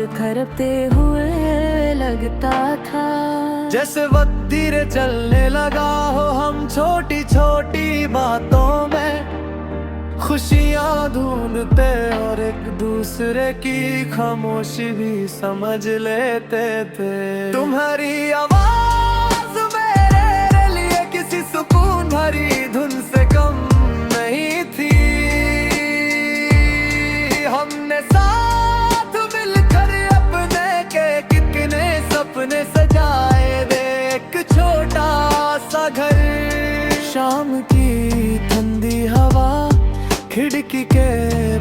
थरपते हुए लगता था। जैसे वक्त धीरे चलने लगा हो, हम छोटी छोटी बातों में खुशियाँ ढूंढते और एक दूसरे की खामोशी भी समझ लेते थे। तुम्हारी आवाज मेरे लिए किसी सुकून भरी धुन से कम नहीं थी। हमने साथ मिलकर अपने के कितने सपने सजाए थे। एक छोटा सा घर, शाम की ठंडी हवा, खिड़की के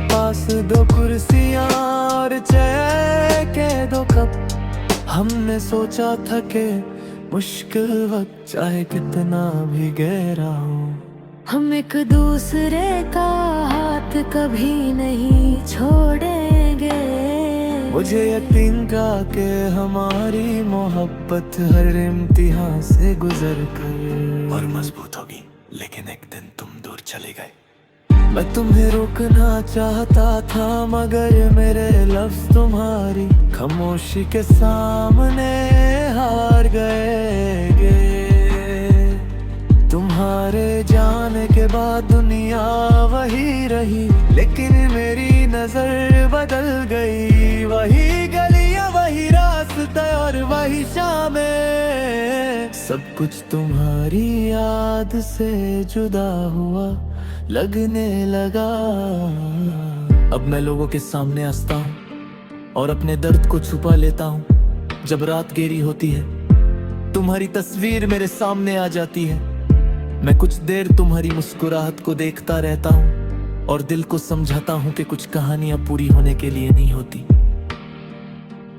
पास दो कुर्सियां और चाय के दो कप। हमने सोचा था कि मुश्किल वक्त चाहे कितना भी गहरा हो, हम एक दूसरे का हाथ कभी नहीं छोड़ेंगे। मुझे यकीन था कि हमारी मोहब्बत हर इम्तिहान से गुजर कर और मजबूत होगी, लेकिन एक दिन तुम दूर चले गए। मैं तुम्हें रोकना चाहता था, मगर मेरे लफ्ज़ तुम्हारी खामोशी के सामने हार गए। तुम्हारे जाने के बाद दुनिया वही रही, लेकिन मेरी नजर बदल गई। वही गलियां, वही रास्ते और वही शामें, सब कुछ तुम्हारी याद से जुदा हुआ लगने लगा। अब मैं लोगों के सामने हंसता हूँ और अपने दर्द को छुपा लेता हूँ। जब रात गहरी होती है, तुम्हारी तस्वीर मेरे सामने आ जाती है। मैं कुछ देर तुम्हारी मुस्कुराहट को देखता रहता हूँ और दिल को समझाता हूँ कि कुछ कहानियां पूरी होने के लिए नहीं होती।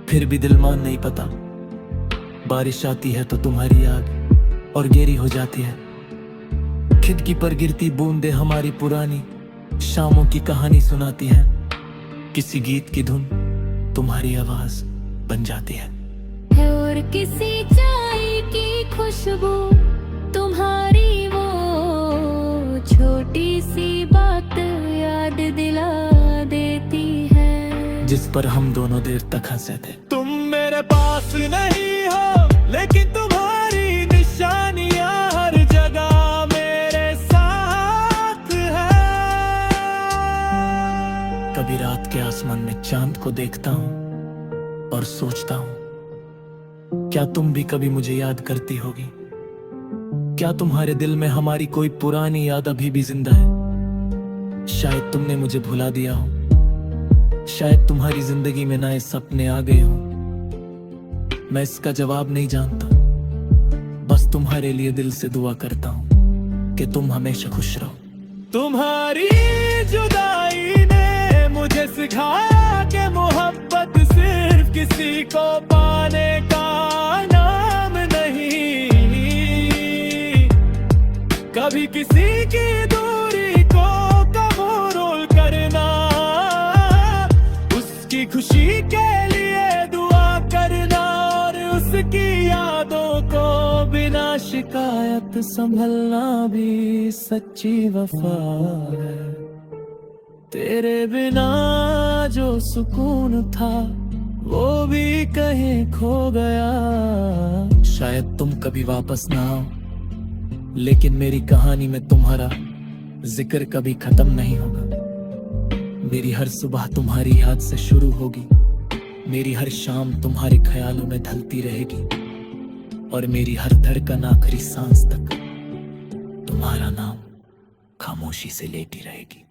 फिर भी दिल मान नहीं पाता। बारिश आती है तो तुम्हारी याद और गहरी हो जाती है। खिड़की पर गिरती बूंदे हमारी पुरानी शामों की कहानी सुनाती है। किसी गीत की धुन तुम्हारी आवाज बन जाती है। और किसी चाय की खुशबू तुम्हारी वो छोटी सी बात याद दिला देती है, जिस पर हम दोनों देर तक हंसे थे। तुम मेरे पास नहीं हो, लेकिन तुम्हारी निशानियां हर जगह मेरे साथ है। कभी रात के आसमान में चांद को देखता हूँ और सोचता हूँ, क्या तुम भी कभी मुझे याद करती होगी? क्या तुम्हारे दिल में हमारी कोई पुरानी याद अभी भी जिंदा है? शायद तुमने मुझे भुला दिया हो, शायद तुम्हारी जिंदगी में नए सपने आ गए हो। मैं इसका जवाब नहीं जानता, बस तुम्हारे लिए दिल से दुआ करता हूँ कि तुम हमेशा खुश रहो। तुम्हारी जुदाई ने मुझे सिखाया कि मोहब्बत सिर्फ किसी को पाने का नाम नहीं। कभी किसी की दूरी को कबूल करना, उसकी खुशी के लिए दुआ करना और उसकी यादों को बिना शिकायत संभलना भी सच्ची वफा है। तेरे बिना जो सुकून था वो भी कहीं खो गया। शायद तुम कभी वापस ना आओ, लेकिन मेरी कहानी में तुम्हारा जिक्र कभी खत्म नहीं होगा। मेरी हर सुबह तुम्हारी याद से शुरू होगी, मेरी हर शाम तुम्हारे ख्यालों में ढलती रहेगी और मेरी हर धड़कन आखिरी सांस तक तुम्हारा नाम खामोशी से लेती रहेगी।